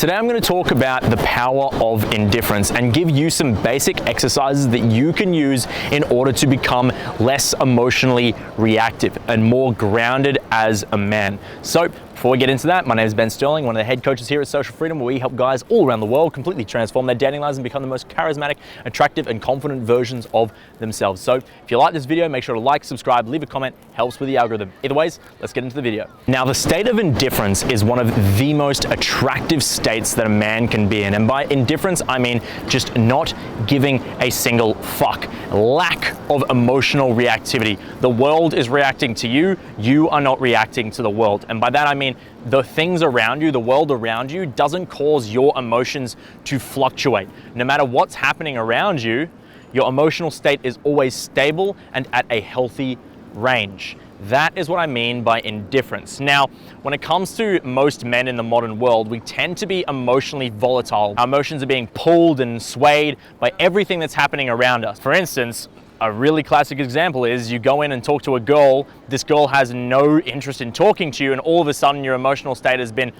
Today I'm going to talk about the power of indifference and give you some basic exercises that you can use in order to become less emotionally reactive and more grounded as a man. So before we get into that, my name is Ben Sterling, one of the head coaches here at Social Freedom, where we help guys all around the world completely transform their dating lives and become the most charismatic, attractive, and confident versions of themselves. So if you like this video, make sure to like, subscribe, leave a comment, helps with the algorithm. Either ways, let's get into the video. Now, the state of indifference is one of the most attractive states that a man can be in. And by indifference, I mean just not giving a single fuck. Lack of emotional reactivity. The world is reacting to you, you are not reacting to the world. And by that I mean the things around you, the world around you, doesn't cause your emotions to fluctuate. No matter what's happening around you, your emotional state is always stable and at a healthy range. That is what I mean by indifference. Now, when it comes to most men in the modern world, we tend to be emotionally volatile. Our emotions are being pulled and swayed by everything that's happening around us. For instance, a really classic example is you go in and talk to a girl, this girl has no interest in talking to you, and all of a sudden your emotional state has been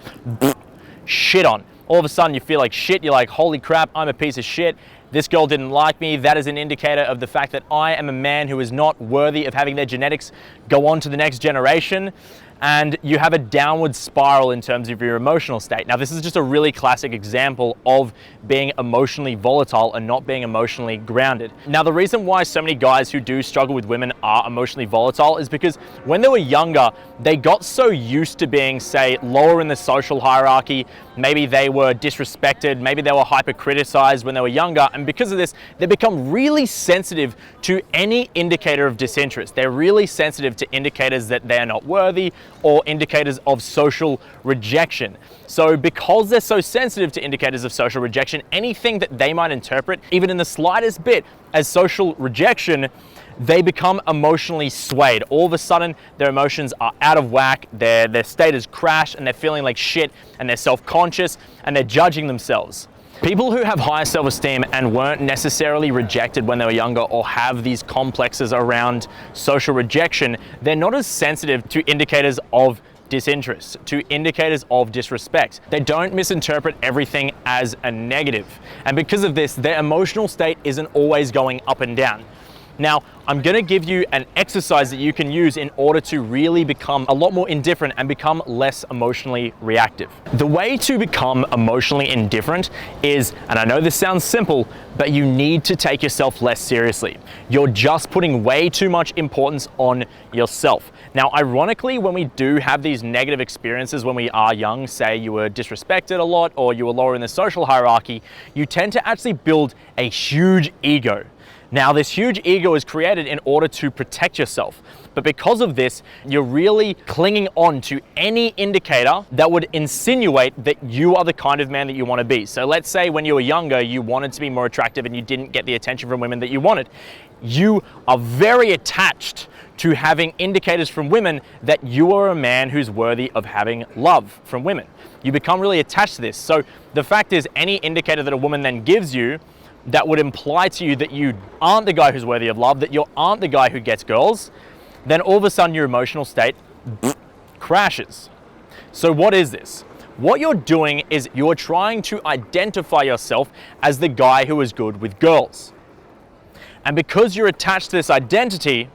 shit on. All of a sudden you feel like shit, you're like, holy crap, I'm a piece of shit. This girl didn't like me. That is an indicator of the fact that I am a man who is not worthy of having their genetics go on to the next generation. And you have a downward spiral in terms of your emotional state. Now, this is just a really classic example of being emotionally volatile and not being emotionally grounded. Now, the reason why so many guys who do struggle with women are emotionally volatile is because when they were younger, they got so used to being, say, lower in the social hierarchy. Maybe they were disrespected, maybe they were hyper-criticized when they were younger, and because of this, they become really sensitive to any indicator of disinterest. They're really sensitive to indicators that they're not worthy or indicators of social rejection. So because they're so sensitive to indicators of social rejection, anything that they might interpret, even in the slightest bit, as social rejection, they become emotionally swayed. All of a sudden, their emotions are out of whack, their state has crashed, and they're feeling like shit, and they're self-conscious, and they're judging themselves. People who have higher self-esteem and weren't necessarily rejected when they were younger or have these complexes around social rejection, they're not as sensitive to indicators of disinterest, to indicators of disrespect. They don't misinterpret everything as a negative. And because of this, their emotional state isn't always going up and down. Now, I'm going to give you an exercise that you can use in order to really become a lot more indifferent and become less emotionally reactive. The way to become emotionally indifferent is, and I know this sounds simple, but you need to take yourself less seriously. You're just putting way too much importance on yourself. Now, ironically, when we do have these negative experiences when we are young, say you were disrespected a lot or you were lower in the social hierarchy, you tend to actually build a huge ego. Now, this huge ego is created in order to protect yourself. But because of this, you're really clinging on to any indicator that would insinuate that you are the kind of man that you want to be. So let's say when you were younger, you wanted to be more attractive and you didn't get the attention from women that you wanted. You are very attached to having indicators from women that you are a man who's worthy of having love from women. You become really attached to this. So the fact is, any indicator that a woman then gives you that would imply to you that you aren't the guy who's worthy of love, that you aren't the guy who gets girls, then all of a sudden your emotional state crashes. So what is this? What you're doing is you're trying to identify yourself as the guy who is good with girls. And because you're attached to this identity,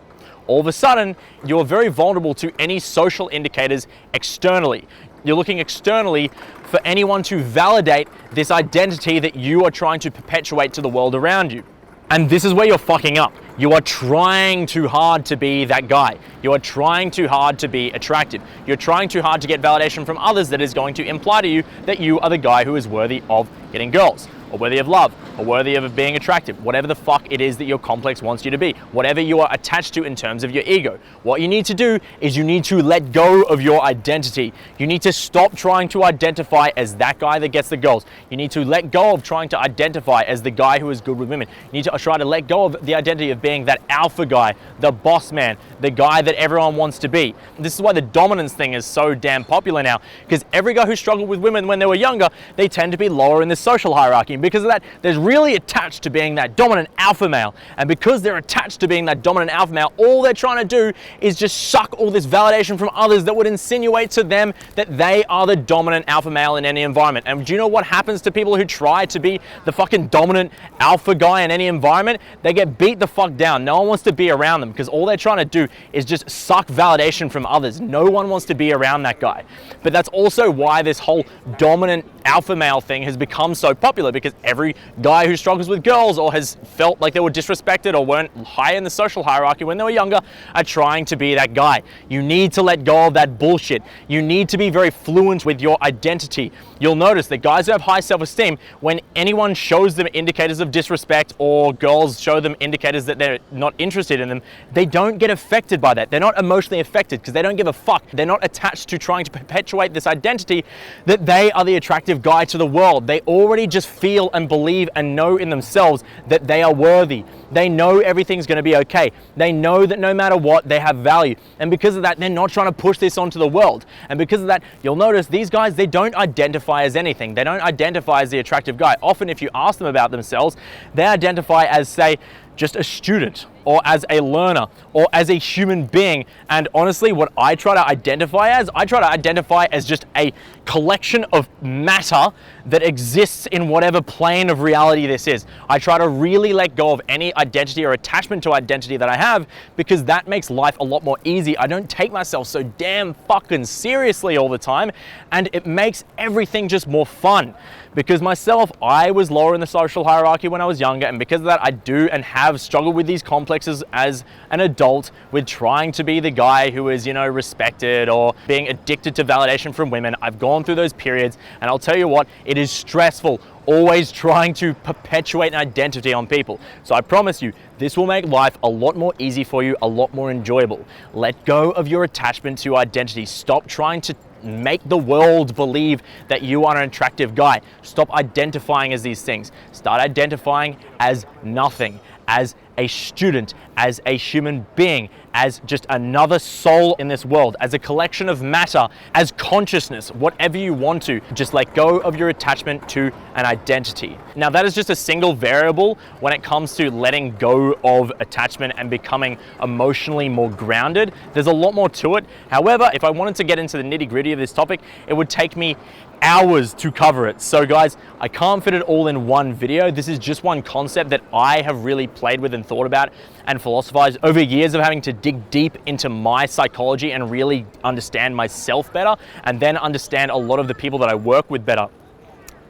all of a sudden you're very vulnerable to any social indicators externally. You're looking externally for anyone to validate this identity that you are trying to perpetuate to the world around you. And this is where you're fucking up. You are trying too hard to be that guy. You are trying too hard to be attractive. You're trying too hard to get validation from others that is going to imply to you that you are the guy who is worthy of getting girls, or worthy of love, or worthy of being attractive, whatever the fuck it is that your complex wants you to be, whatever you are attached to in terms of your ego. What you need to do is you need to let go of your identity. You need to stop trying to identify as that guy that gets the girls. You need to let go of trying to identify as the guy who is good with women. You need to try to let go of the identity of being that alpha guy, the boss man, the guy that everyone wants to be. This is why the dominance thing is so damn popular now, because every guy who struggled with women when they were younger, they tend to be lower in the social hierarchy. And because of that, they're really attached to being that dominant alpha male. And because they're attached to being that dominant alpha male, all they're trying to do is just suck all this validation from others that would insinuate to them that they are the dominant alpha male in any environment. And do you know what happens to people who try to be the fucking dominant alpha guy in any environment? They get beat the fuck down. No one wants to be around them because all they're trying to do is just suck validation from others. No one wants to be around that guy. But that's also why this whole dominant alpha male thing has become so popular, because every guy who struggles with girls or has felt like they were disrespected or weren't high in the social hierarchy when they were younger are trying to be that guy. You need to let go of that bullshit. You need to be very fluent with your identity. You'll notice that guys who have high self-esteem, when anyone shows them indicators of disrespect or girls show them indicators that they're not interested in them, they don't get affected by that. They're not emotionally affected because they don't give a fuck. They're not attached to trying to perpetuate this identity that they are the attractive guy to the world. They already just feel and believe and know in themselves that they are worthy. They know everything's going to be okay. They know that no matter what, they have value. And because of that, they're not trying to push this onto the world. And because of that, you'll notice these guys, they don't identify as anything. They don't identify as the attractive guy. Often if you ask them about themselves, they identify as, say, just a student, or as a learner, or as a human being. And honestly, what I try to identify as just a collection of matter that exists in whatever plane of reality this is. I try to really let go of any identity or attachment to identity that I have, because that makes life a lot more easy. I don't take myself so damn fucking seriously all the time, and it makes everything just more fun. Because myself, I was lower in the social hierarchy when I was younger, and because of that, I do and have struggled with these complexes as an adult, with trying to be the guy who is, respected, or being addicted to validation from women. I've gone through those periods, and I'll tell you what, it is stressful, always trying to perpetuate an identity on people. So I promise you, this will make life a lot more easy for you, a lot more enjoyable. Let go of your attachment to identity. Stop trying to make the world believe that you are an attractive guy. Stop identifying as these things. Start identifying as nothing, as a student, as a human being, as just another soul in this world, as a collection of matter, as consciousness, whatever you want to. Just let go of your attachment to an identity. Now, that is just a single variable when it comes to letting go of attachment and becoming emotionally more grounded. There's a lot more to it. However, if I wanted to get into the nitty-gritty of this topic, it would take me hours to cover it. So guys, I can't fit it all in one video. This is just one concept that I have really played with and thought about and philosophized over years of having to dig deep into my psychology and really understand myself better, and then understand a lot of the people that I work with better.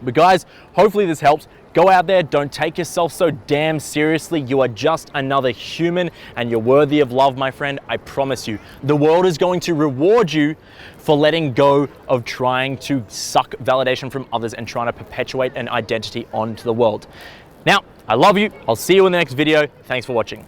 But guys, hopefully this helps. Go out there, don't take yourself so damn seriously. You are just another human, and you're worthy of love, my friend. I promise you. The world is going to reward you for letting go of trying to suck validation from others and trying to perpetuate an identity onto the world. Now, I love you. I'll see you in the next video. Thanks for watching.